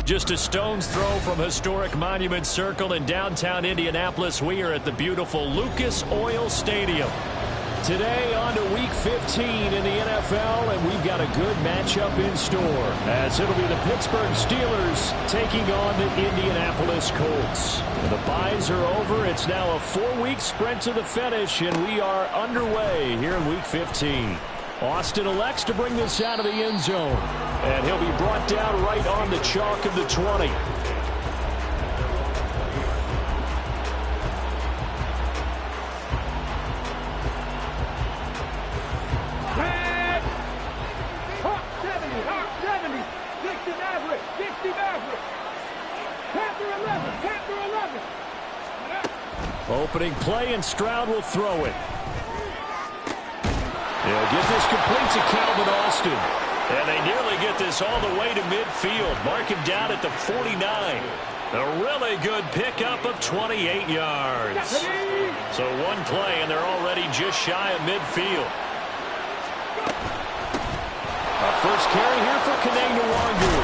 Just a stone's throw from historic Monument Circle in downtown Indianapolis. We are at the beautiful Lucas Oil Stadium. Today on to Week 15 in the NFL, and we've got a good matchup in store, as it'll be the Pittsburgh Steelers taking on the Indianapolis Colts. The byes are over. It's now a 4-week sprint to the finish, and we are underway here in Week 15. Austin elects to bring this out of the end zone, and he'll be brought down right on the chalk of the 20. Opening play, and Stroud will throw it. He'll get this complete to Calvin Austin. And they nearly get this all the way to midfield. Mark him down at the 49. A really good pickup of 28 yards. So one play, and they're already just shy of midfield. A first carry here for Kaneng Nwangu.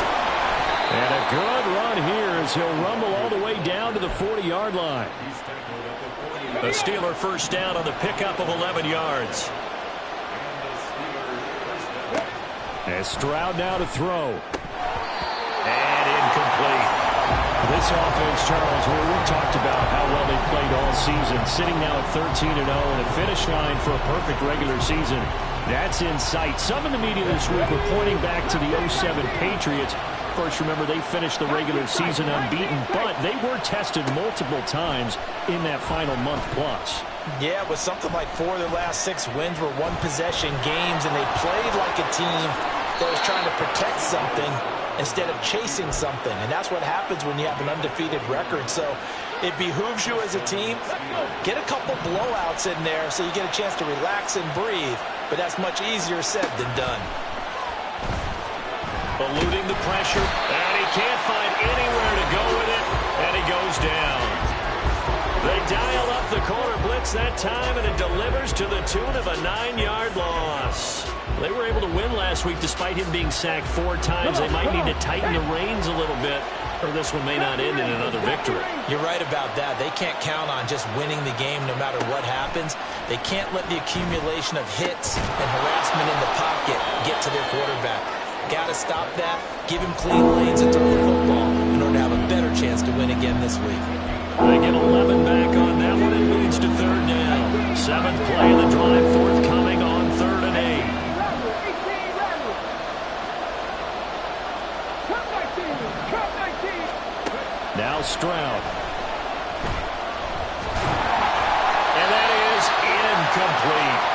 And a good run here as he'll rumble all the way down to the 40-yard line. The Steeler first down on the pickup of 11 yards. And Stroud now to throw. And incomplete. This offense, Charles, where we've talked about how well they played all season, sitting now at 13-0 and a finish line for a perfect regular season. That's in sight. Some in the media this week were pointing back to the 07 Patriots. Of course, remember, they finished the regular season unbeaten, but they were tested multiple times in that final month plus. Yeah, with something like 4 of their last 6 wins were one-possession games, and they played like a team that was trying to protect something instead of chasing something. And that's what happens when you have an undefeated record. So it behooves you as a team, get a couple blowouts in there so you get a chance to relax and breathe. But that's much easier said than done. Eluding the pressure, and he can't find anywhere to go with it, and he goes down. They dial up the corner blitz that time, and it delivers to the tune of a 9-yard loss. They were able to win last week despite him being sacked 4 times. They might need to tighten the reins a little bit, or this one may not end in another victory. You're right about that. They can't count on just winning the game no matter what happens. They can't let the accumulation of hits and harassment in the pocket get to their quarterback. Got to stop that, give him clean lanes and throw the football in order to have a better chance to win again this week. They get 11 back on that one. It leads to 3rd down. 7th play of the drive forthcoming on 3rd and 8. Now Stroud. And that is incomplete.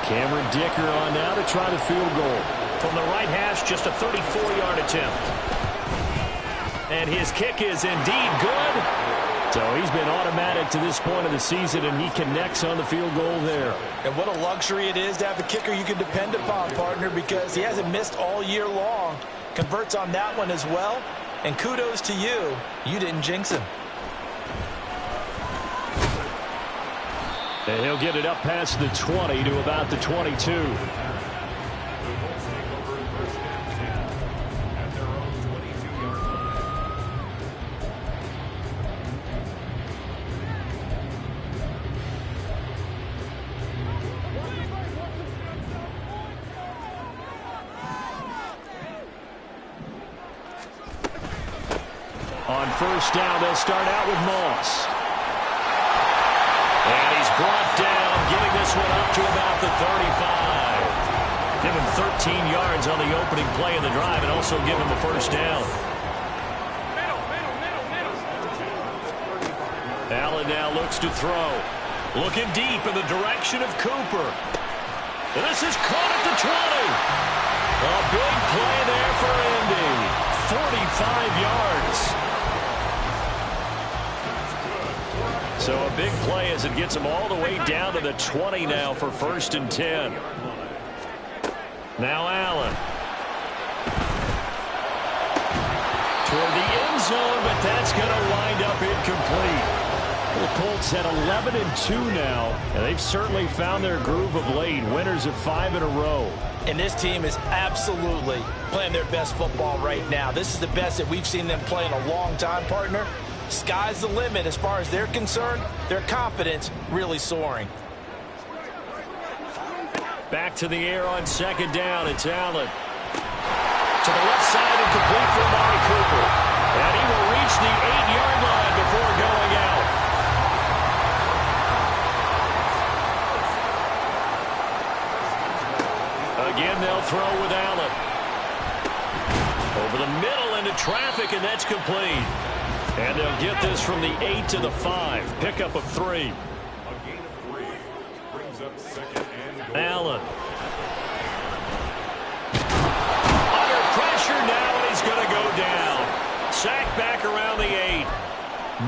Cameron Dicker on now to try the field goal. From the right hash, just a 34-yard attempt. And his kick is indeed good. So he's been automatic to this point of the season, and he connects on the field goal there. And what a luxury it is to have a kicker you can depend upon, partner, because he hasn't missed all year long. Converts on that one as well. And kudos to you. You didn't jinx him. And he'll get it up past the 20 to about the 22. On first down, they'll start out with Moss. And he's brought down, getting this one up to about the 35. Give him 13 yards on the opening play of the drive and also give him a first down. Allen now looks to throw. Looking deep in the direction of Cooper. And this is caught at the 20. A big play there for Indy. 45 yards. So a big play as it gets him all the way down to the 20 now for 1st and 10. Now Allen. Toward the end zone, but that's going to wind up incomplete. The Colts at 11-2 now, and they've certainly found their groove of late. Winners of 5 in a row. And this team is absolutely playing their best football right now. This is the best that we've seen them play in a long time, partner. Sky's the limit as far as they're concerned. Their confidence really soaring. Back to the air on second down. It's Allen. To the left side and complete for Amari Cooper. And he will reach the 8-yard line before going out. Again, they'll throw with Allen. Over the middle into traffic, and that's complete. And they'll get this from the 8 to the 5. Pickup of 3. Allen. Under pressure now, and he's going to go down. Sack back around the 8.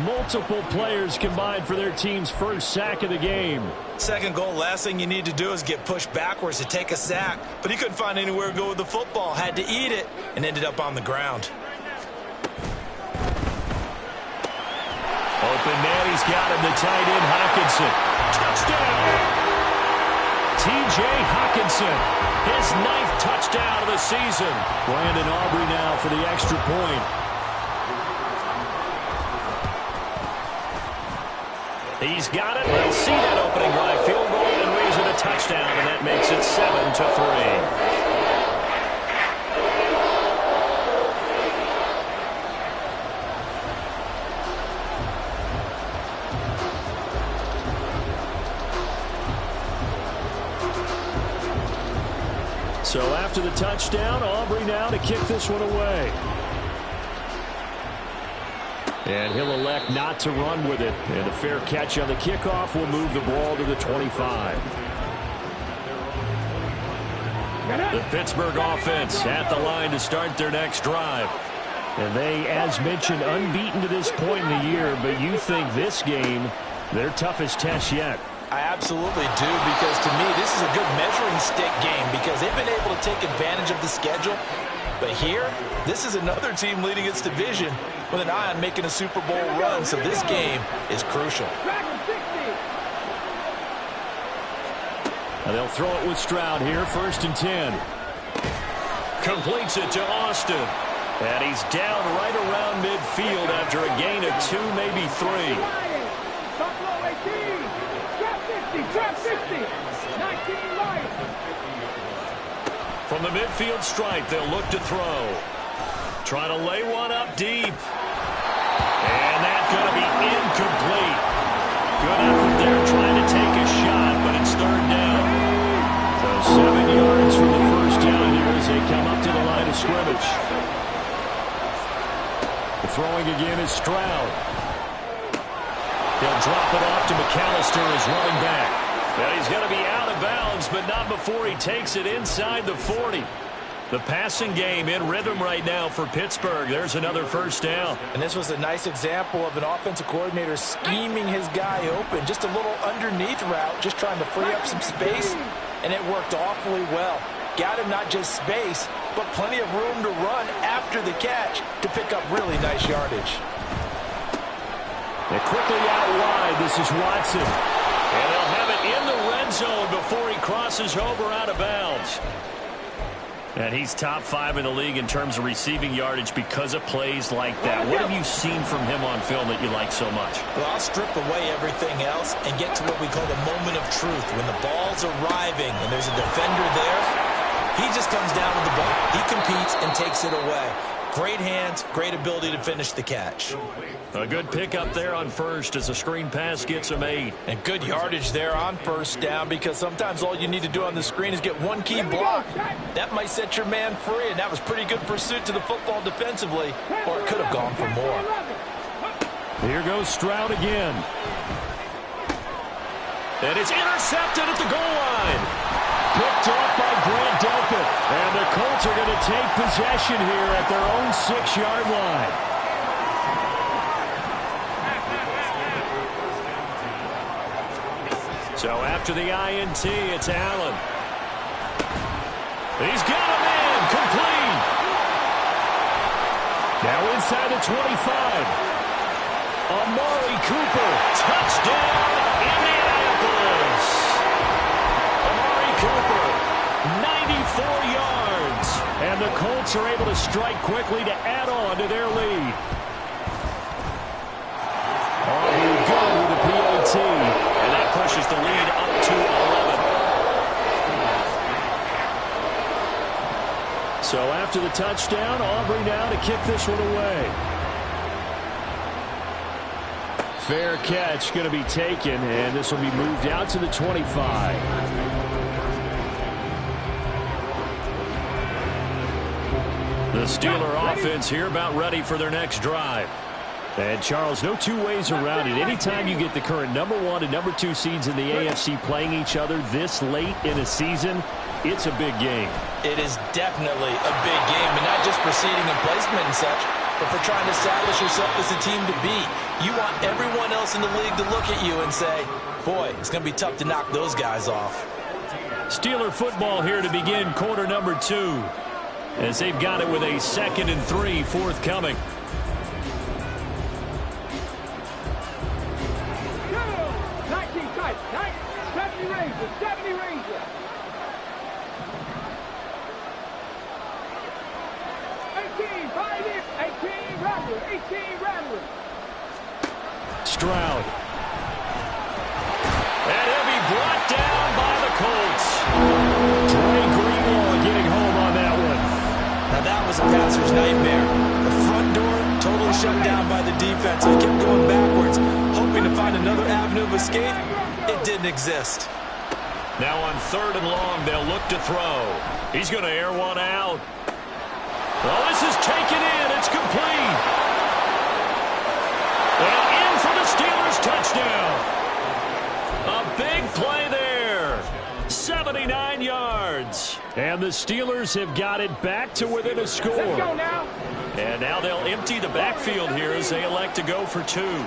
Multiple players combined for their team's first sack of the game. Second goal, last thing you need to do is get pushed backwards to take a sack. But he couldn't find anywhere to go with the football. Had to eat it and ended up on the ground. Open man, he's got him, the tight end, Hockenson. Touchdown! T.J. Hockenson, his 9th touchdown of the season. Brandon Aubrey now for the extra point. He's got it. They'll see that opening drive. Field goal and raise it a touchdown, and that makes it 7-3. So after the touchdown, Aubrey now to kick this one away. And he'll elect not to run with it. And a fair catch on the kickoff will move the ball to the 25. The Pittsburgh offense at the line to start their next drive. And they, as mentioned, unbeaten to this point in the year. But you think this game, their toughest test yet? I absolutely do, because to me, this is a good measuring stick game because they've been able to take advantage of the schedule. But here, this is another team leading its division with an eye on making a Super Bowl run, so this game is crucial. And they'll throw it with Stroud here, 1st and 10. Completes it to Austin. And he's down right around midfield after a gain of 2, maybe 3. From the midfield stripe, they'll look to throw. Trying to lay one up deep. And that's going to be incomplete. Good effort there trying to take a shot, but it's 3rd down. So 7 yards from the first down here as they come up to the line of scrimmage. The throwing again is Stroud. He'll drop it off to McAllister as running back. Well, he's going to be out of bounds, but not before he takes it inside the 40. The passing game in rhythm right now for Pittsburgh. There's another first down. And this was a nice example of an offensive coordinator scheming his guy open. Just a little underneath route, just trying to free up some space, and it worked awfully well. Got him not just space, but plenty of room to run after the catch to pick up really nice yardage. And quickly out wide, this is Watson. And they'll have it in the red zone before he crosses over out of bounds. And he's top 5 in the league in terms of receiving yardage because of plays like that. What have you seen from him on film that you like so much? Well, I'll strip away everything else and get to what we call the moment of truth. When the ball's arriving and there's a defender there, he just comes down with the ball. He competes and takes it away. Great hands, great ability to finish the catch. A good pickup there on first as a screen pass gets him 8. And good yardage there on first down, because sometimes all you need to do on the screen is get one key block. That might set your man free, and that was pretty good pursuit to the football defensively, or it could have gone for more. Here goes Stroud again. And it's intercepted at the goal line. Picked off by Grant Delpit. And the Colts are going to take possession here at their own 6-yard line. So after the INT, it's Allen. He's got a man complete. Now inside the 25. Amari Amari Cooper. Touchdown, Indianapolis. Amari Cooper, 94 yards. And the Colts are able to strike quickly to add on to their lead. Aubrey good with the PAT. And that pushes the lead up to 11. So after the touchdown, Aubrey now to kick this one away. Fair catch going to be taken, and this will be moved out to the 25. The Steeler offense here about ready for their next drive. And, Charles, no two ways around it. Anytime you get the current #1 and #2 seeds in the AFC playing each other this late in a season, it's a big game. It is definitely a big game, and not just for seeding and placement and such, but for trying to establish yourself as a team to beat. You want everyone else in the league to look at you and say, boy, it's going to be tough to knock those guys off. Steeler football here to begin quarter #2, as they've got it with a 2nd and 3 forthcoming. Stroud. And he'll be brought down by the Colts. Dre Greenlaw getting home on that one. Now that was a passer's nightmare. The front door totally shut down by the defense. They kept going backwards, hoping to find another avenue of escape. It didn't exist. Now on 3rd and long, they'll look to throw. He's going to air one out. Well, this is taken in. It's complete. And in for the Steelers touchdown. A big play there. 79 yards. And the Steelers have got it back to within a score. Let's go now. And now they'll empty the backfield here as they elect to go for 2.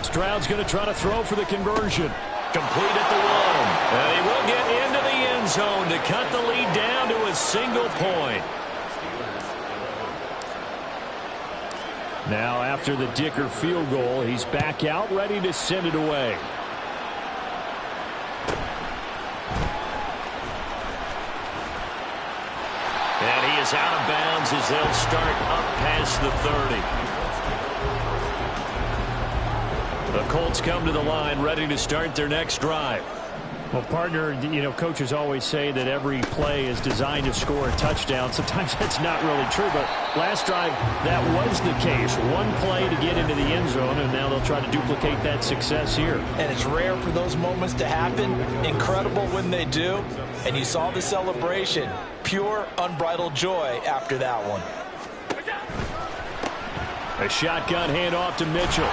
Stroud's going to try to throw for the conversion. Complete at the 1. And he will get into the end zone to cut the lead down to a single point. Now after the Dicker field goal, he's back out ready to send it away. And he is out of bounds as they'll start up past the 30. The Colts come to the line ready to start their next drive. Well, partner, you know, coaches always say that every play is designed to score a touchdown. Sometimes that's not really true, but last drive, that was the case. One play to get into the end zone, and now they'll try to duplicate that success here. And it's rare for those moments to happen. Incredible when they do. And you saw the celebration. Pure, unbridled joy after that one. A shotgun handoff to Mitchell.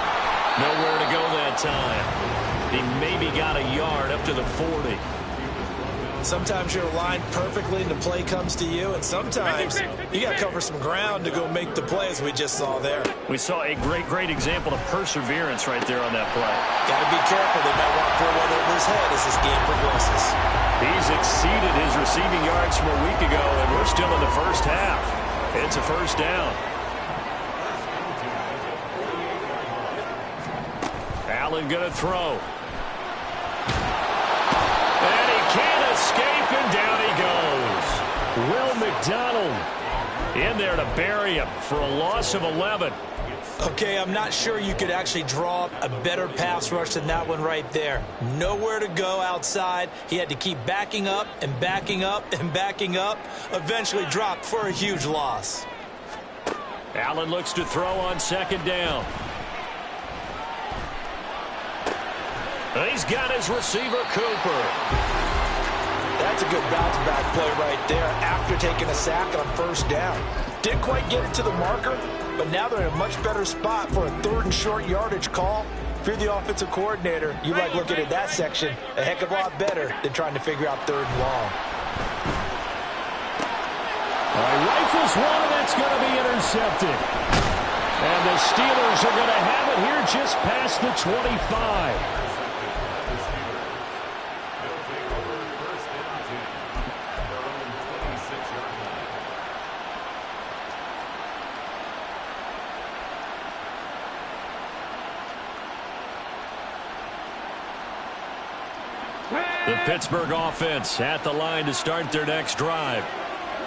Nowhere to go that time. He maybe got a yard up to the 40. Sometimes you're aligned perfectly and the play comes to you, and sometimes you got to cover some ground to go make the play, as we just saw there. We saw a great example of perseverance right there on that play. Got to be careful. They might want to throw one over his head as this game progresses. He's exceeded his receiving yards from a week ago, and we're still in the first half. It's a first down. Allen going to throw. And he can't escape, and down he goes. Will McDonald in there to bury him for a loss of 11. Okay, I'm not sure you could actually draw up a better pass rush than that one right there. Nowhere to go outside. He had to keep backing up and backing up and backing up. Eventually dropped for a huge loss. Allen looks to throw on 2nd down. He's got his receiver, Cooper. That's a good bounce-back play right there after taking a sack on 1st down. Didn't quite get it to the marker, but now they're in a much better spot for a 3rd and short yardage call. If you're the offensive coordinator, you like looking at that section a heck of a lot better than trying to figure out 3rd and long. Rifles one, and that's going to be intercepted. And the Steelers are going to have it here just past the 25. The Pittsburgh offense at the line to start their next drive.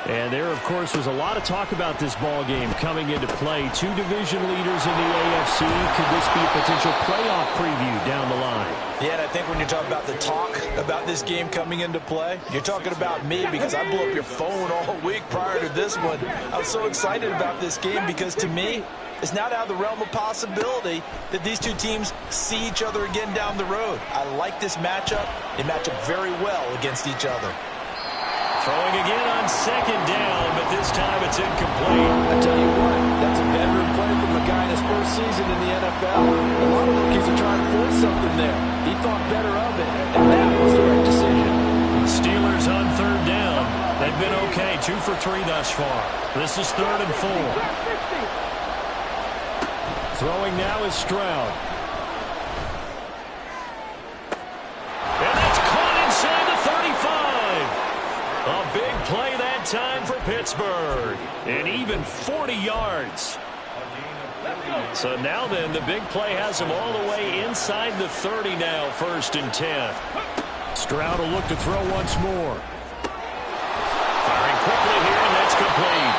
And there, of course, was a lot of talk about this ball game coming into play. Two division leaders in the AFC. Could this be a potential playoff preview down the line? Yeah, and I think when you're talking about the talk about this game coming into play, you're talking about me because I blew up your phone all week prior to this one. I was so excited about this game because, to me, it's not out of the realm of possibility that these two teams see each other again down the road. I like this matchup. They match up very well against each other. Throwing again on second down, but this time it's incomplete. I tell you what, that's a bedroom play from a guy in his first season in the NFL. A lot of rookies are trying to force something there. He thought better of it, and that was the right decision. The Steelers on third down. They've been okay, 2 for 3 thus far. This is 3rd and 4. Throwing now is Stroud. And that's caught inside the 35. A big play that time for Pittsburgh. And even 40 yards. So now then, the big play has them all the way inside the 30 now, 1st and 10. Stroud will look to throw once more. Firing quickly here, and that's complete.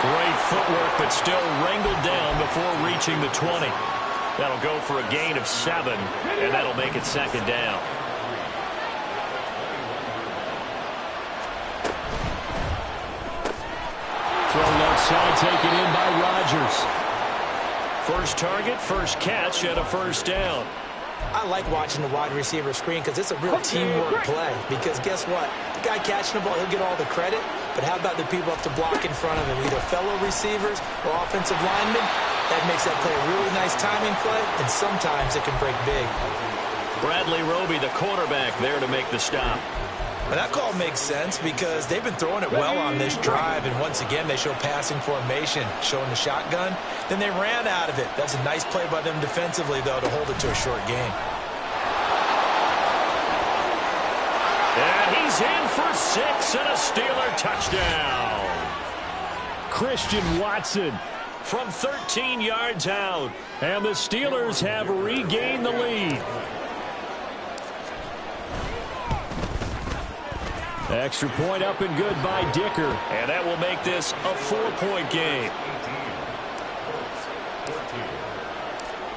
Great footwork, but still wrangled down before reaching the 20. That'll go for a gain of 7, and that'll make it 2nd down. Throw left side, taken in by Rodgers. First target, first catch, and a 1st down. I like watching the wide receiver screen because it's a real teamwork play. Because guess what? The guy catching the ball, he'll get all the credit. But how about the people up to block in front of him, either fellow receivers or offensive linemen? That makes that play a really nice timing play, and sometimes it can break big. Bradley Roby, the quarterback, there to make the stop. And that call makes sense because they've been throwing it well on this drive, and once again they show passing formation, showing the shotgun. Then they ran out of it. That's a nice play by them defensively, though, to hold it to a short game. And he's in for 6 and a Steeler touchdown. Christian Watson from 13 yards out. And the Steelers have regained the lead. Extra point up and good by Dicker. And that will make this a 4-point game.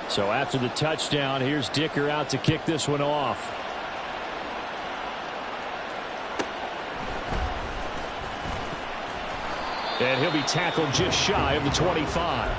So after the touchdown, here's Dicker out to kick this one off. And he'll be tackled just shy of the 25.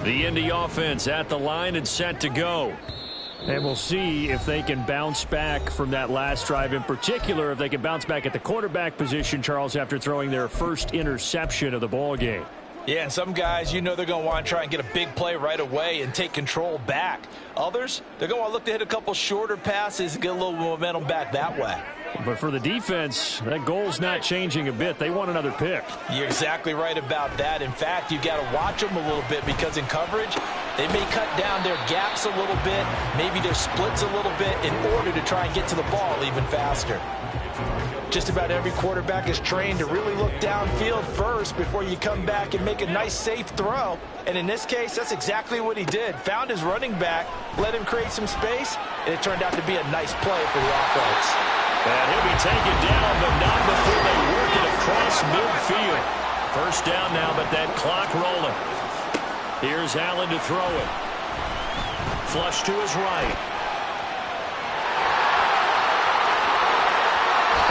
The Indy offense at the line and set to go. And we'll see if they can bounce back from that last drive. In particular, if they can bounce back at the quarterback position, Charles, after throwing their first interception of the ball game. Yeah, and some guys, you know they're going to want to try and get a big play right away and take control back. Others, they're going to want to look to hit a couple shorter passes and get a little momentum back that way. But for the defense, that goal's not changing a bit. They want another pick. You're exactly right about that. In fact, you've got to watch them a little bit because in coverage, they may cut down their gaps a little bit, maybe their splits a little bit in order to try and get to the ball even faster. Just about every quarterback is trained to really look downfield first before you come back and make a nice, safe throw. And in this case, that's exactly what he did. Found his running back, let him create some space, and it turned out to be a nice play for the offense. And he'll be taken down, but not before they work it across midfield. First down now, but that clock rolling. Here's Allen to throw it. Flush to his right.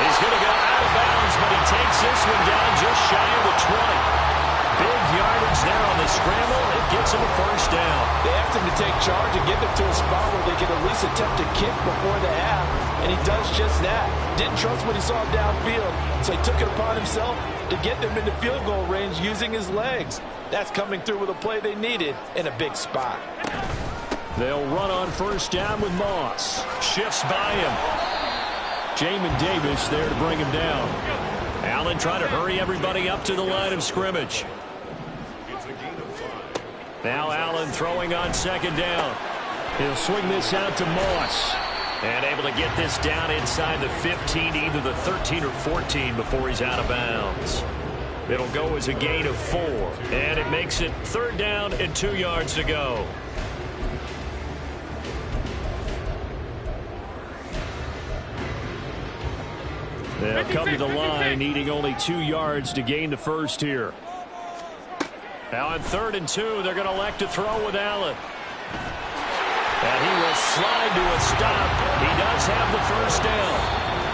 He's going to go out of bounds, but he takes this one down just shy of the 20. Big yardage there on the scramble. It gets him a first down. They asked him to take charge and get them to a spot where they can at least attempt to kick before the half, and he does just that. Didn't trust what he saw downfield, so he took it upon himself to get them into field goal range using his legs. That's coming through with a play they needed in a big spot. They'll run on first down with Moss. Shifts by him. Jamin Davis there to bring him down. Allen trying to hurry everybody up to the line of scrimmage. Now Allen throwing on second down. He'll swing this out to Moss. And able to get this down inside the 15, either the 13 or 14 before he's out of bounds. It'll go as a gain of 4. And it makes it 3rd down and 2 yards to go. They'll come to the line, needing only 2 yards to gain the first here. Now on 3rd and 2, they're going to elect to throw with Allen. And he will slide to a stop. He does have the first down.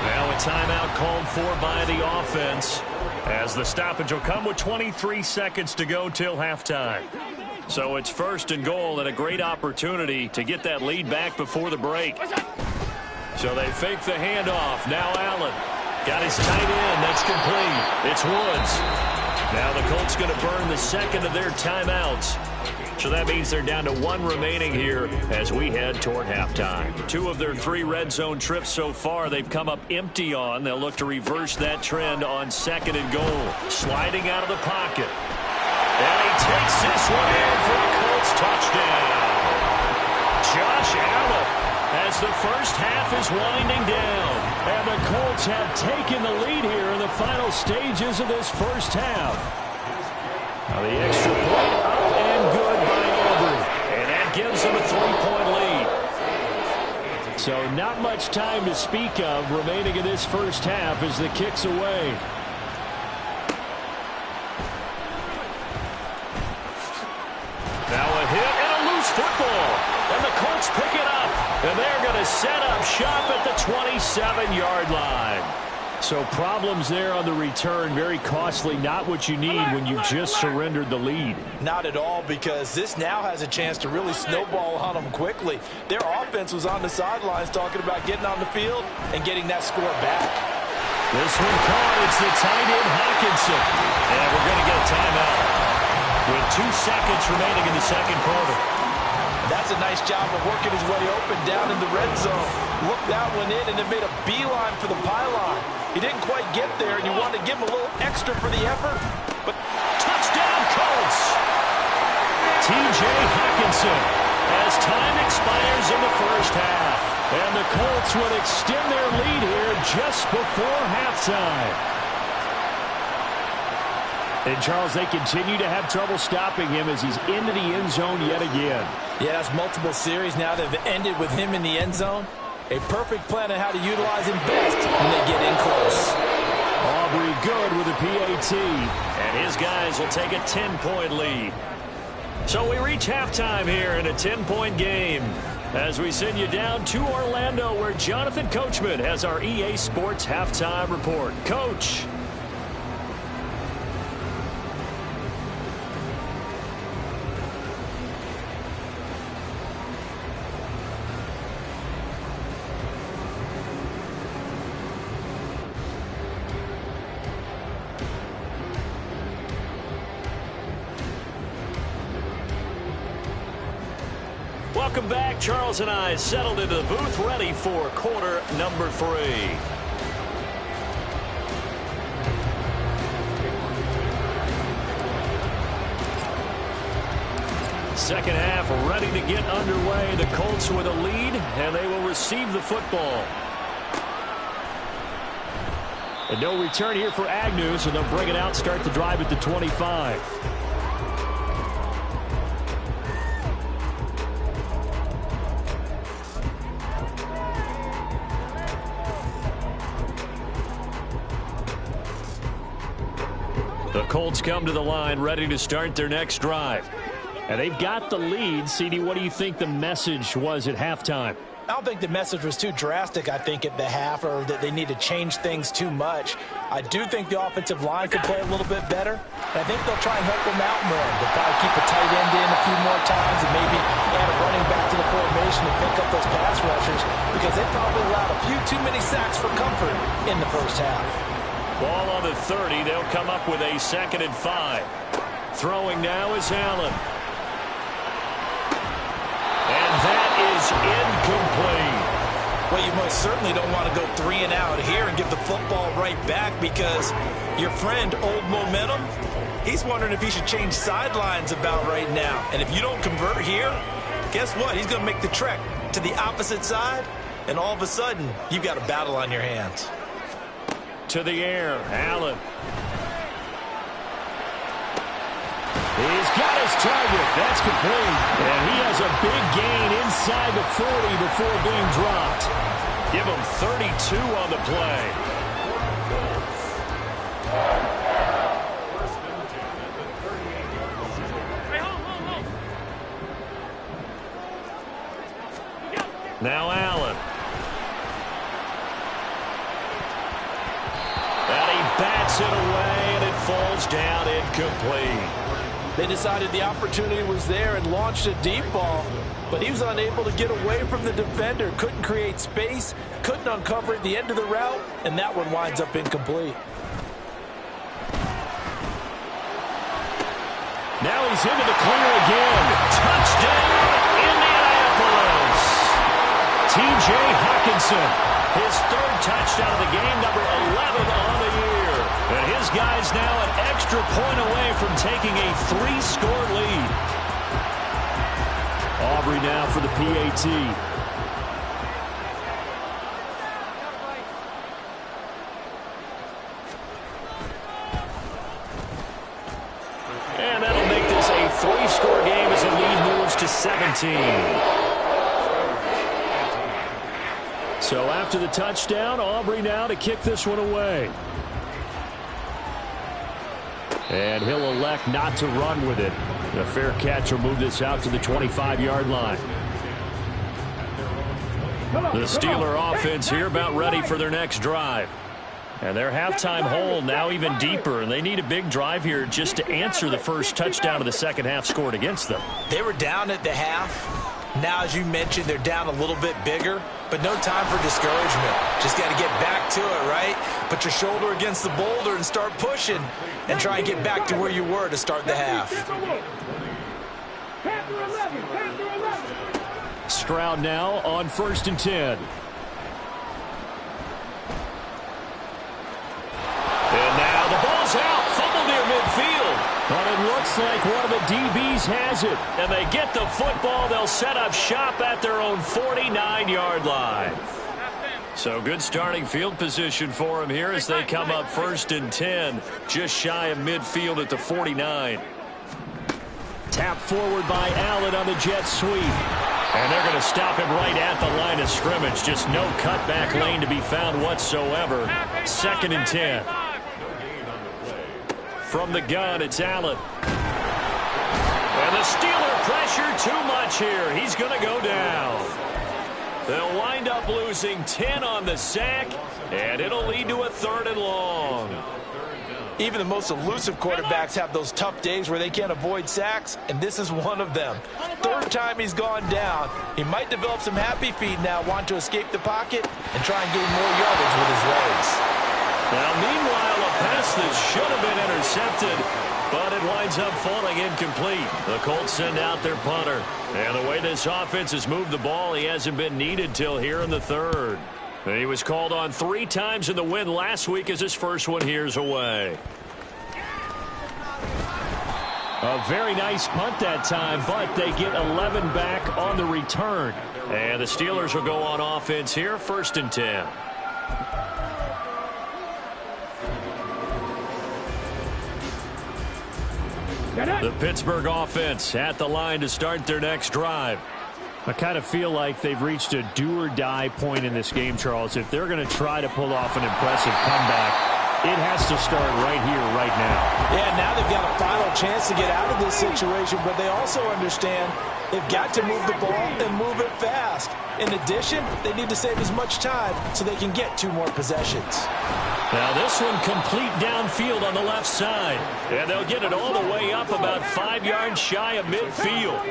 Now a timeout called for by the offense, as the stoppage will come with 23 seconds to go till halftime. So it's 1st and goal, and a great opportunity to get that lead back before the break. So they fake the handoff. Now Allen got his tight end. That's complete. It's Woods. Now the Colts going to burn the second of their timeouts. So that means they're down to 1 remaining here as we head toward halftime. 2 of their 3 red zone trips so far they've come up empty on. They'll look to reverse that trend on 2nd and goal. Sliding out of the pocket. And he takes this one in for a Colts touchdown. Josh Allen, as the first half is winding down. And the Colts have taken the lead here in the final stages of this first half. Now the extra point up and good by Aubrey. And that gives them a 3-point lead. So not much time to speak of remaining in this first half as the kick's away. Now a hit and a loose football. And the Colts pick it up. And they're going to set up shop at the 27-yard line. So problems there on the return, very costly, not what you need when you've just surrendered the lead. Not at all, because this now has a chance to really snowball on them quickly. Their offense was on the sidelines talking about getting on the field and getting that score back. This one caught. It's the tight end Hawkinson. And we're going to get a timeout with 2 seconds remaining in the second quarter. That's a nice job of working his way open down in the red zone. Looked that one in and then made a beeline for the pylon. He didn't quite get there, and you wanted to give him a little extra for the effort. But touchdown, Colts! T.J. Hawkinson as time expires in the first half. And the Colts would extend their lead here just before halftime. And, Charles, they continue to have trouble stopping him as he's into the end zone yet again. Yeah, that's multiple series now that have ended with him in the end zone. A perfect plan on how to utilize him best when they get in close. Aubrey good with a PAT. And his guys will take a 10-point lead. So we reach halftime here in a 10-point game as we send you down to Orlando, where Jonathan Coachman has our EA Sports halftime report. Coach. Welcome back. Charles and I settled into the booth, ready for quarter number 3. Second half ready to get underway. The Colts with a lead, and they will receive the football. And no return here for Agnew, so they'll bring it out, start the drive at the 25. The Colts come to the line ready to start their next drive. And they've got the lead. CD, what do you think the message was at halftime? I don't think the message was too drastic, I think, at the half, or that they need to change things too much. I do think the offensive line could play a little bit better. And I think they'll try and help them out more. They'll probably keep a tight end in a few more times and maybe add a running back to the formation and pick up those pass rushers, because they probably allowed a few too many sacks for comfort in the first half. Ball on the 30. They'll come up with a 2nd and 5. Throwing now is Allen. And that is incomplete. Well, you most certainly don't want to go 3 and out here and give the football right back, because your friend, Old Momentum, He's wondering if he should change sidelines about right now. And if you don't convert here, guess what? He's going to make the trek to the opposite side, and all of a sudden, you've got a battle on your hands. To the air, Allen. He's got his target. That's complete. And he has a big gain inside the 40 before being dropped. Give him 32 on the play. Now Allen. And he bats it away, and it falls down incomplete. They decided the opportunity was there and launched a deep ball, but he was unable to get away from the defender, couldn't create space, couldn't uncover at the end of the route, and that one winds up incomplete. Now he's into the clear again. Touchdown, Indianapolis. T.J. Hawkinson, his third touchdown of the game, number 11 on the year. And his guy's now an extra point away from taking a 3-score lead. Aubrey now for the PAT. And that'll make this a 3-score game as the lead moves to 17. So after the touchdown, Aubrey now to kick this one away. And he'll elect not to run with it. A fair catch will move this out to the 25-yard line. The Steeler offense here about ready for their next drive. And their halftime hole now even deeper, and they need a big drive here just to answer the first touchdown of the second half scored against them. They were down at the half. Now, as you mentioned, they're down a little bit bigger, but no time for discouragement. Just got to get back to it, right? Put your shoulder against the boulder and start pushing and try and get back to where you were to start the half. Stroud now on 1st and 10. And now the ball's out. Fumble near midfield. But it looks like one of the DBs has it. And they get the football. They'll set up shop at their own 49-yard line. So good starting field position for them here as they come up 1st and 10. Just shy of midfield at the 49. Tap forward by Allen on the jet sweep. And they're going to stop him right at the line of scrimmage. Just no cutback lane to be found whatsoever. 2nd and 10. From the gun, it's Allen. And the Steeler pressure too much here. He's going to go down. They'll wind up losing 10 on the sack, and it'll lead to a 3rd and long. Even the most elusive quarterbacks have those tough days where they can't avoid sacks, and this is one of them. 3rd time he's gone down. He might develop some happy feet now, want to escape the pocket and try and gain more yardage with his legs. Now, meanwhile, a pass that should have been intercepted, but it winds up falling incomplete. The Colts send out their punter. And the way this offense has moved the ball, he hasn't been needed till here in the 3rd. And he was called on 3 times in the win last week as his first one here's away. A very nice punt that time, but they get 11 back on the return. And the Steelers will go on offense here, 1st and 10. The Pittsburgh offense at the line to start their next drive. I kind of feel like they've reached a do-or-die point in this game, Charles. If they're going to try to pull off an impressive comeback, it has to start right here, right now. Yeah, now they've got a final chance to get out of this situation, but they also understand they've got to move the ball and move it fast. In addition, they need to save as much time so they can get 2 more possessions. Now this one complete downfield on the left side. And they'll get it all the way up about 5 yards shy of midfield.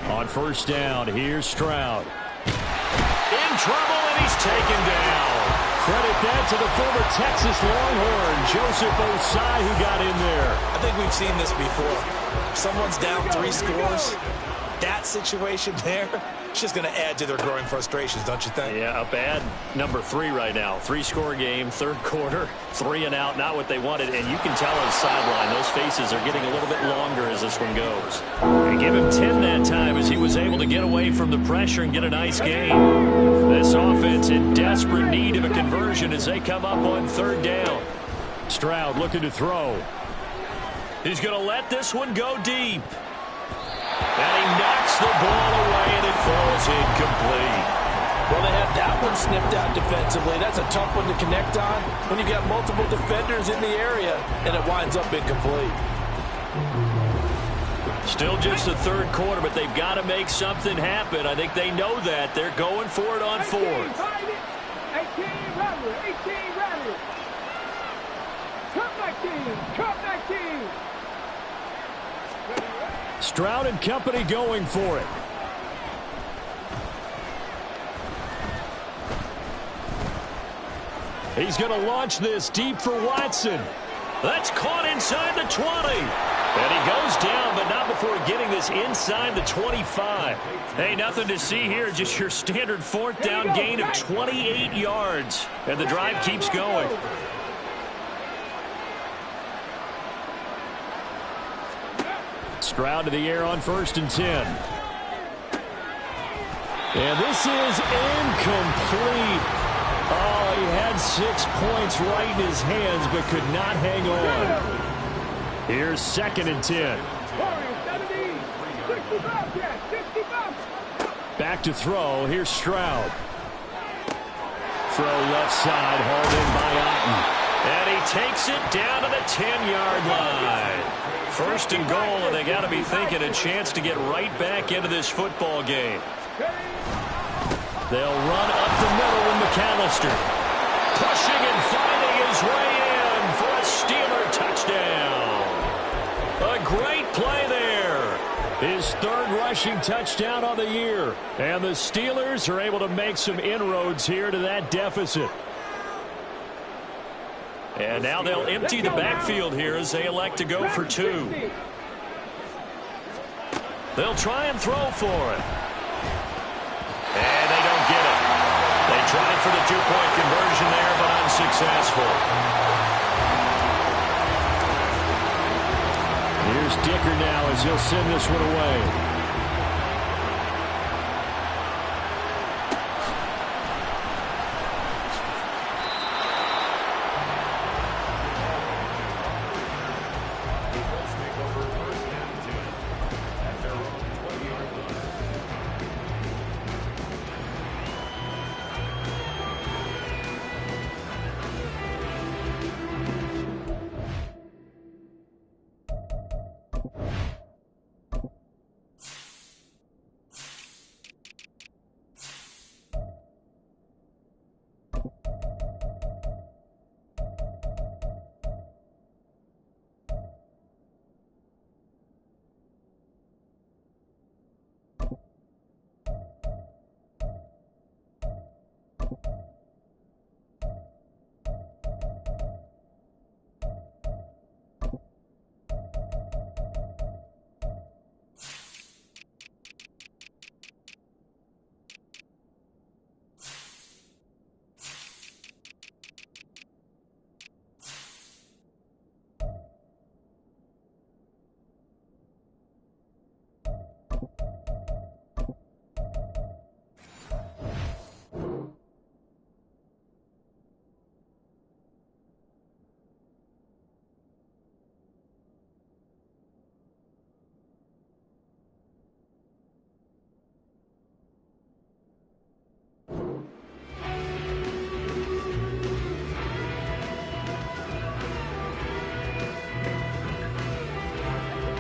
On 1st down, here's Stroud. In trouble, and he's taken down. Credit that to the former Texas Longhorn, Joseph Osai, who got in there. I think we've seen this before. If someone's down 3 scores, that situation there, it's just going to add to their growing frustrations, don't you think? Yeah, a bad number 3 right now. 3-score game, third quarter, 3 and out, not what they wanted. And you can tell on the sideline, those faces are getting a little bit longer as this one goes. And give him 10 that time as he was able to get away from the pressure and get a nice gain. This offense in desperate need of a conversion as they come up on third down. Stroud looking to throw. He's going to let this one go deep. And he knocks the ball away, and it falls incomplete. Well, they had that one snipped out defensively. That's a tough one to connect on when you've got multiple defenders in the area, and it winds up incomplete. Still just the third quarter, but they've got to make something happen. I think they know that. They're going for it on fourth. 18 rally. Cut back team. Stroud and company going for it. He's going to launch this deep for Watson. That's caught inside the 20. And he goes down, but not before getting this inside the 25. Hey, nothing to see here. Just your standard fourth down gain of 28 yards. And the drive keeps going. Stroud to the air on 1st and 10. And this is incomplete. Oh, he had 6 points right in his hands, but could not hang on. Here's 2nd and 10. Back to throw. Here's Stroud. Throw left side, hauled in by Otten. And he takes it down to the 10-yard line. 1st and goal, and they got to be thinking a chance to get right back into this football game. They'll run up the middle with McAllister. Pushing and finding his way in for a Steeler touchdown. A great play there. His 3rd rushing touchdown on the year. And the Steelers are able to make some inroads here to that deficit. And now they'll empty the backfield here as they elect to go for 2. They'll try and throw for it. And they don't get it. They tried for the 2-point conversion there, but unsuccessful. Here's Dicker now as he'll send this one away.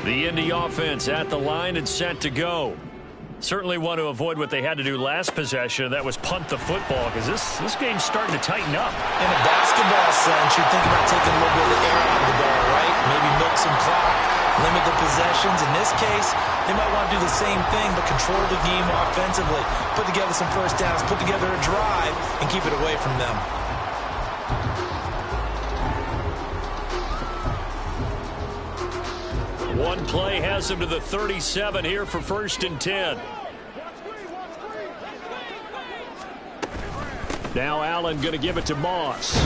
The Indy offense at the line and set to go. Certainly want to avoid what they had to do last possession. That was punt the football, because this game's starting to tighten up. In a basketball sense, you think about taking a little bit of the air out of the ball, right? Maybe milk some clock, limit the possessions. In this case, they might want to do the same thing, but control the game offensively. Put together some first downs, put together a drive, and keep it away from them. One play has him to the 37 here for 1st and 10. Now Allen going to give it to Moss.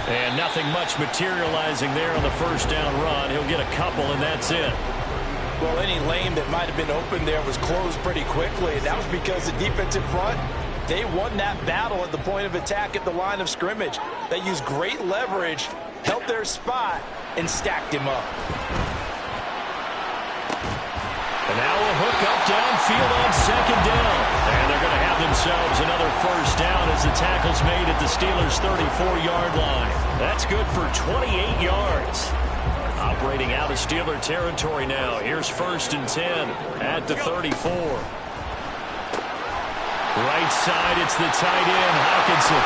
And nothing much materializing there on the 1st down run. He'll get a couple, and that's it. Well, any lane that might have been open there was closed pretty quickly, and that was because the defensive front, they won that battle at the point of attack at the line of scrimmage. They used great leverage, held their spot, and stacked him up. And now a hook up downfield on 2nd down. And they're going to have themselves another 1st down as the tackle's made at the Steelers' 34-yard line. That's good for 28 yards. Operating out of Steeler territory now. Here's 1st and 10 at the 34. Right side, it's the tight end, Hockenson.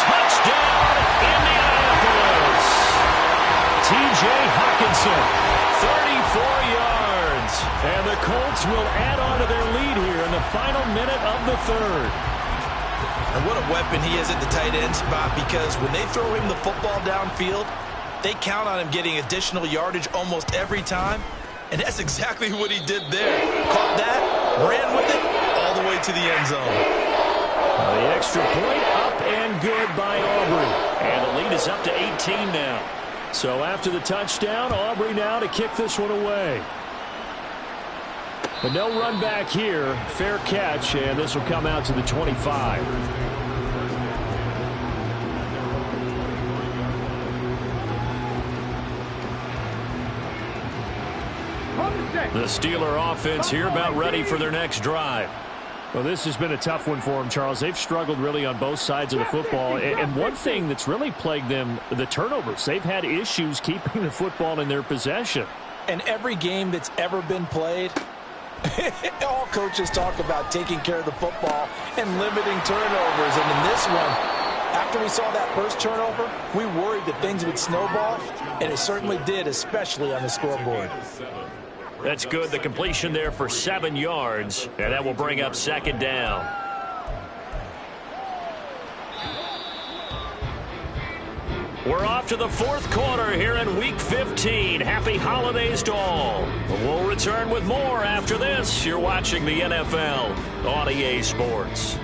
Touchdown, Indianapolis. T.J. Hockenson, 34 yards. And the Colts will add on to their lead here in the final minute of the 3rd. And what a weapon he is at the tight end spot, because when they throw him the football downfield, they count on him getting additional yardage almost every time. And that's exactly what he did there. Caught that, ran with it, all the way to the end zone. The extra point up and good by Aubrey. And the lead is up to 18 now. So after the touchdown, Aubrey now to kick this one away. But no run back here. Fair catch, and this will come out to the 25. The Steeler offense here about ready for their next drive. Well, this has been a tough one for them, Charles. They've struggled really on both sides of the football. And one thing that's really plagued them, the turnovers. They've had issues keeping the football in their possession. And every game that's ever been played, all coaches talk about taking care of the football and limiting turnovers. And in this one, after we saw that first turnover, we worried that things would snowball, and it certainly did, especially on the scoreboard. That's good. The completion there for 7 yards, and that will bring up 2nd down. We're off to the 4th quarter here in Week 15. Happy holidays to all. We'll return with more after this. You're watching the NFL on EA Sports.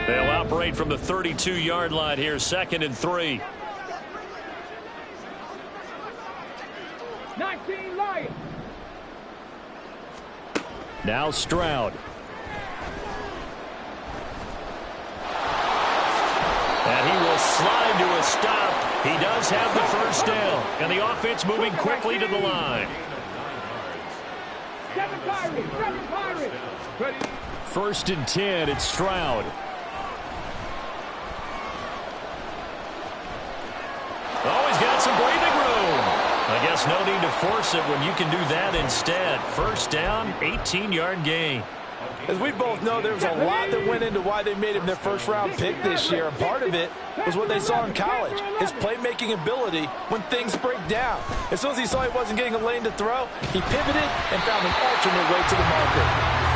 They'll operate from the 32-yard line here, 2nd and 3. 19 Lions. Now Stroud. And he will slide to a stop. He does have the 1st down. And the offense moving quickly to the line. 7 Pirates. 1st and 10, it's Stroud. Oh, he's got some breathing room. I guess no need to force it when you can do that instead. 1st down, 18-yard gain. As we both know, there was a lot that went into why they made him their 1st-round pick this year. And part of it was what they saw in college, his playmaking ability when things break down. As soon as he saw he wasn't getting a lane to throw, he pivoted and found an alternate way to the market.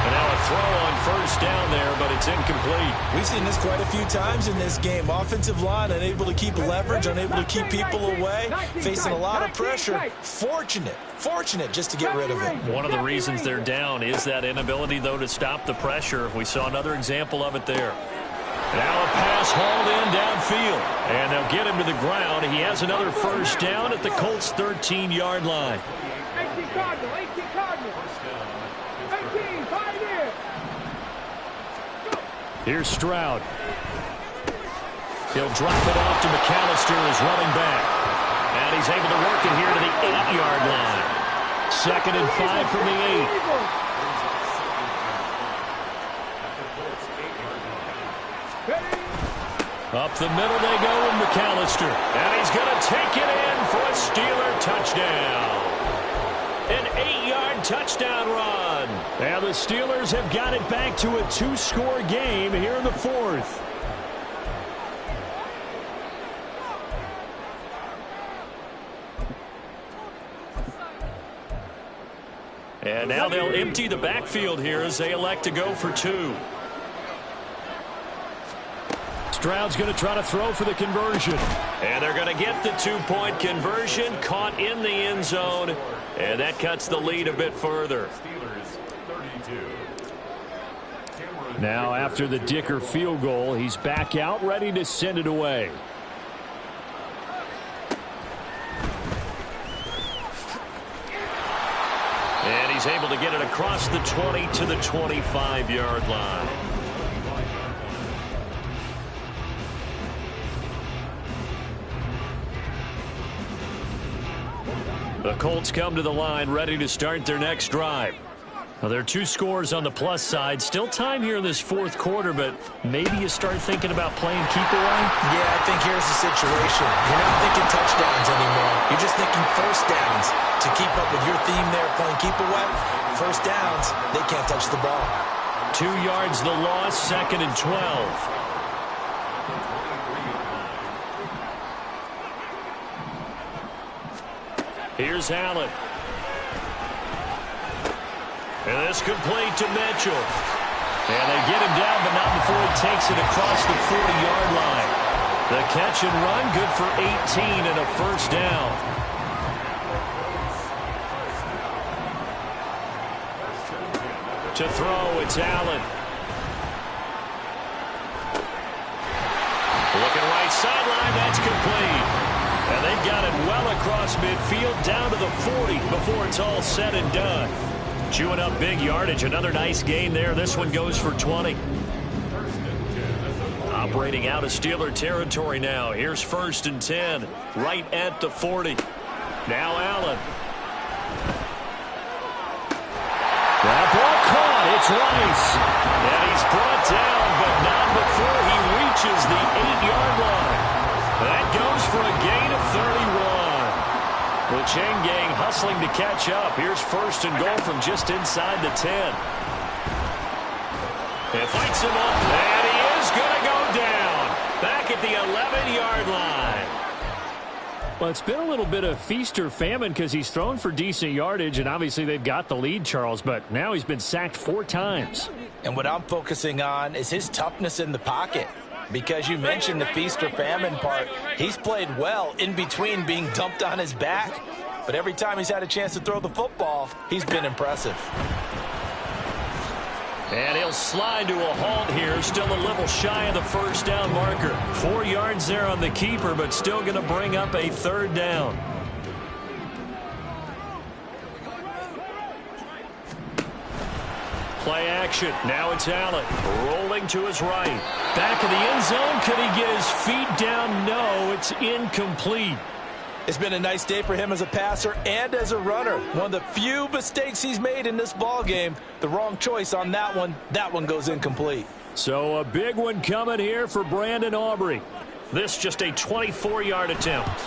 And now a throw on 1st down there, but it's incomplete. We've seen this quite a few times in this game. Offensive line unable to keep leverage, unable to keep people away, facing a lot of pressure. Fortunate just to get rid of it. One of the reasons they're down is that inability, though, to stop the pressure. We saw another example of it there. Now a pass hauled in downfield, and they'll get him to the ground. He has another 1st down at the Colts' 13-yard line. 18 Cardinals. 18, 5 years. Here's Stroud. He'll drop it off to McAllister as running back. And he's able to work it here to the 8-yard line. 2nd and 5 from the 8. Up the middle they go with McAllister. And he's going to take it in for a Steeler touchdown. An 8-yard touchdown run. And the Steelers have got it back to a 2-score game here in the 4th. And now they'll empty the backfield here as they elect to go for 2. Stroud's going to try to throw for the conversion. And they're going to get the two-point conversion, caught in the end zone, and that cuts the lead a bit further. Now after the Dicker field goal, he's back out, ready to send it away. And he's able to get it across the 20 to the 25-yard line. The Colts come to the line, ready to start their next drive. Now, there are two scores on the plus side. Still time here in this fourth quarter, but maybe you start thinking about playing keep away? Yeah, I think here's the situation. You're not thinking touchdowns anymore. You're just thinking first downs. To keep up with your theme there, playing keep away, first downs, they can't touch the ball. 2 yards the loss, 2nd and 12. Here's Allen. And this complete to Mitchell. And they get him down, but not before he takes it across the 40-yard line. The catch and run, good for 18 and a first down. To throw, it's Allen. Looking right sideline, that's complete. And they've got it well across midfield, down to the 40 before it's all said and done. Chewing up big yardage. Another nice gain there. This one goes for 20. Operating out of Steeler territory now. Here's 1st and 10, right at the 40. Now Allen. That ball caught. It's Rice. And he's brought down, but not before he reaches the 8-yard line. That goes for a gain of 31. The chain gang hustling to catch up. Here's 1st and goal from just inside the 10. It fights him up, and he is going to go down. Back at the 11-yard line. Well, it's been a little bit of feast or famine because he's thrown for decent yardage, and obviously they've got the lead, Charles, but now he's been sacked 4 times. And what I'm focusing on is his toughness in the pocket. Because you mentioned the feast or famine part. He's played well in between being dumped on his back. But every time he's had a chance to throw the football, he's been impressive. And he'll slide to a halt here. Still a little shy of the first down marker. 4 yards there on the keeper, but still going to bring up a 3rd down. Play action. Now it's Allen. Rolling to his right. Back of the end zone. Could he get his feet down? No, it's incomplete. It's been a nice day for him as a passer and as a runner. One of the few mistakes he's made in this ball game. The wrong choice on that one. That one goes incomplete. So a big one coming here for Brandon Aubrey. This just a 24-yard attempt.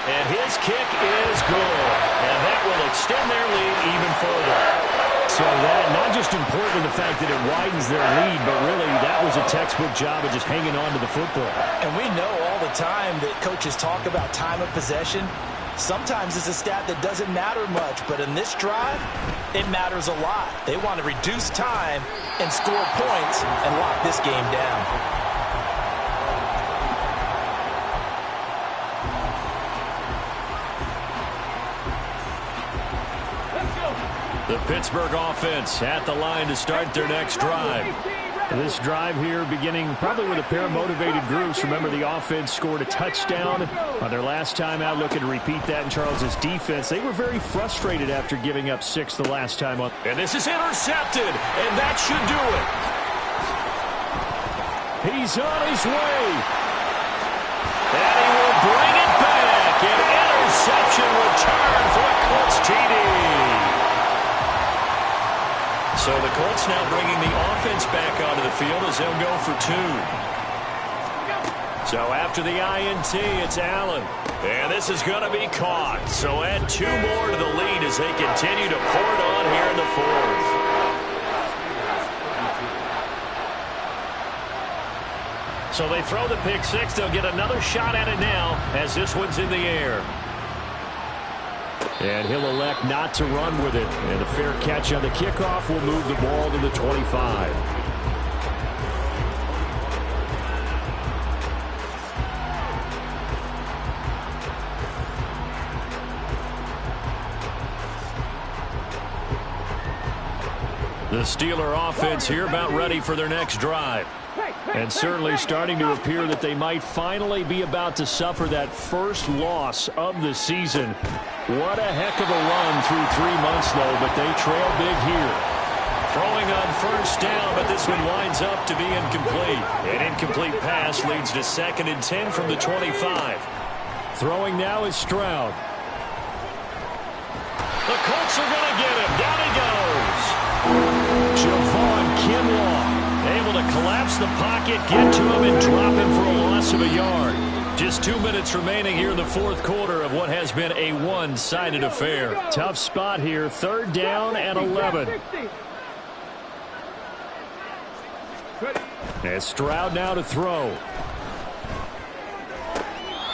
And his kick is good. And that will extend their lead even further. So that not just important in the fact that it widens their lead, but really that was a textbook job of just hanging on to the football. And we know all the time that coaches talk about time of possession. Sometimes it's a stat that doesn't matter much, but in this drive, it matters a lot. They want to reduce time and score points and lock this game down. The Pittsburgh offense at the line to start their next drive. This drive here beginning probably with a pair of motivated groups. Remember, the offense scored a touchdown on their last time out. Looking to repeat that in Charles's defense. They were very frustrated after giving up 6 the last time. And this is intercepted, and that should do it. He's on his way. And he will bring it back. An interception return for the Colts TD. So the Colts now bringing the offense back onto the field as they'll go for 2. So after the INT, it's Allen. And this is going to be caught. So add 2 more to the lead as they continue to pour it on here in the 4th. So they throw the pick 6. They'll get another shot at it now as this one's in the air. And he'll elect not to run with it. And a fair catch on the kickoff will move the ball to the 25. The Steeler offense here about ready for their next drive. And certainly starting to appear that they might finally be about to suffer that first loss of the season. What a heck of a run through 3 months, though, but they trail big here. Throwing on first down, but this one winds up to be incomplete. An incomplete pass leads to 2nd and 10 from the 25. Throwing now is Stroud. The Colts are going to get him. Down he goes. Javon Kinlaw able to collapse the pocket, get to him, and drop him for a loss of a yard. Just 2 minutes remaining here in the fourth quarter of what has been a one-sided affair. Tough spot here. 3rd down and 11. And Stroud now to throw.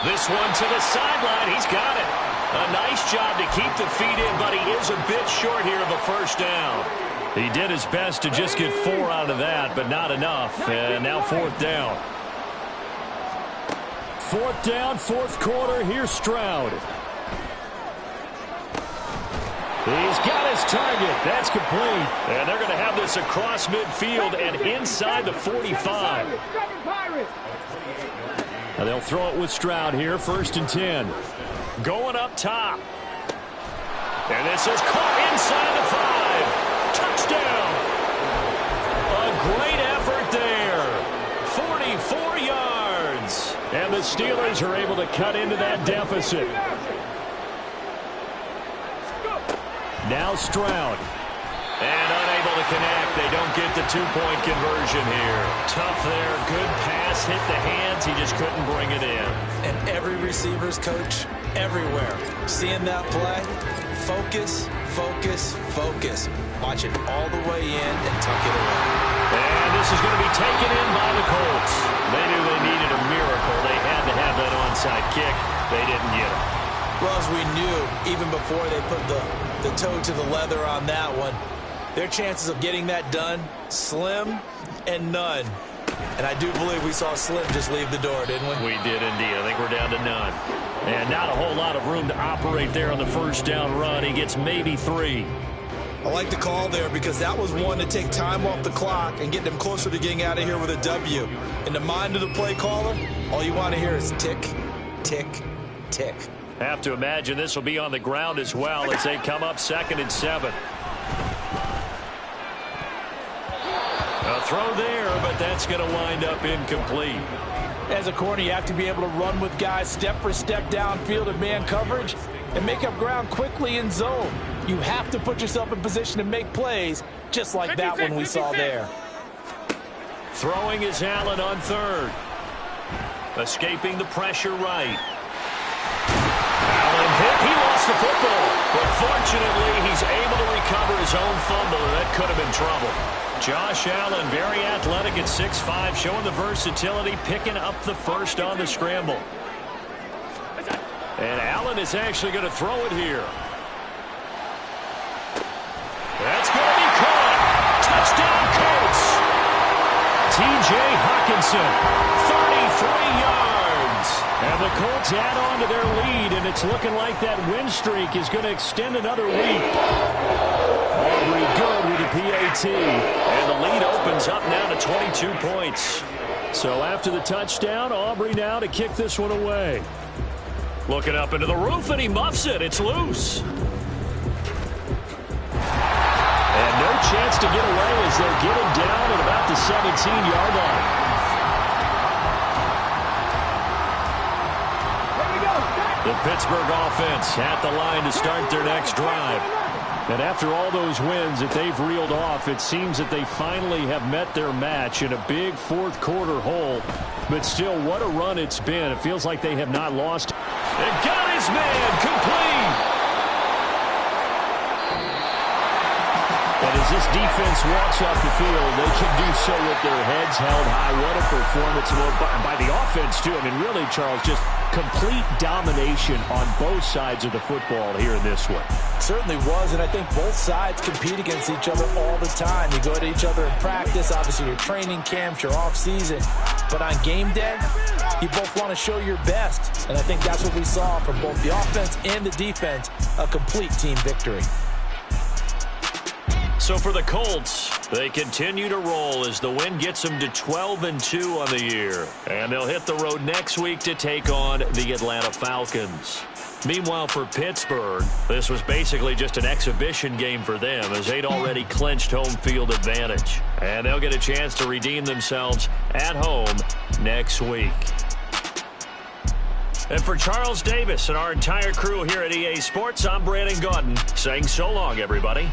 This one to the sideline. He's got it. A nice job to keep the feet in, but he is a bit short here of a first down. He did his best to just get 4 out of that, but not enough. And now 4th down. 4th down, 4th quarter. Here's Stroud. He's got his target. That's complete. And they're going to have this across midfield and inside the 45. Now they'll throw it with Stroud here. 1st and 10. Going up top. And this is caught inside the 5. Touchdown. A great effort there. 44 yards. And the Steelers are able to cut into that deficit. Now Stroud. And unable to connect. They don't get the 2-point conversion here. Tough there. Good pass. Hit the hands. He just couldn't bring it in. And every receiver's coach everywhere. Seeing that play, focus, focus, focus. Watch it all the way in and tuck it away. And this is going to be taken in by the Colts. They knew they needed a miracle. They had to have that onside kick. They didn't get it. Well, as we knew, even before they put the toe to the leather on that one, their chances of getting that done, slim and none. And I do believe we saw Slim just leave the door, didn't we? We did indeed. I think we're down to none. And not a whole lot of room to operate there on the first down run. He gets maybe 3. I like the call there because that was one to take time off the clock and get them closer to getting out of here with a W. In the mind of the play caller, all you want to hear is tick, tick, tick. Have to imagine this will be on the ground as well as they come up 2nd and 7. A throw there, but that's going to wind up incomplete. As a corner, you have to be able to run with guys step for step downfield in man coverage and make up ground quickly in zone. You have to put yourself in position to make plays, just like that one we saw there. Throwing is Allen on 3rd. Escaping the pressure right. Allen hit. He lost the football. But fortunately, he's able to recover his own fumble, and that could have been trouble. Josh Allen, very athletic at 6'5", showing the versatility, picking up the first on the scramble. And Allen is actually going to throw it here. That's going to be caught. Touchdown, Colts. T.J. Hawkinson, 33 yards. And the Colts add on to their lead, and it's looking like that win streak is going to extend another week. Aubrey good with the PAT. And the lead opens up now to 22 points. So after the touchdown, Aubrey now to kick this one away. Looking up into the roof, and he muffs it. It's loose. And no chance to get away as they'll get him down at about the 17-yard line. The Pittsburgh offense at the line to start their next drive. And after all those wins that they've reeled off, it seems that they finally have met their match in a big fourth quarter hole. But still, what a run it's been. It feels like they have not lost. And got his man complete. And as this defense walks off the field, they can do so with their heads held high. What a performance by the offense, too. I mean, really, Charles, just complete domination on both sides of the football here in this one. Certainly was, and I think both sides compete against each other all the time. You go to each other in practice, obviously your training camps, your off-season. But on game day, you both want to show your best. And I think that's what we saw from both the offense and the defense, a complete team victory. So for the Colts, they continue to roll as the win gets them to 12-2 on the year. And they'll hit the road next week to take on the Atlanta Falcons. Meanwhile, for Pittsburgh, this was basically just an exhibition game for them as they'd already clinched home field advantage. And they'll get a chance to redeem themselves at home next week. And for Charles Davis and our entire crew here at EA Sports, I'm Brandon Gaudin saying so long, everybody.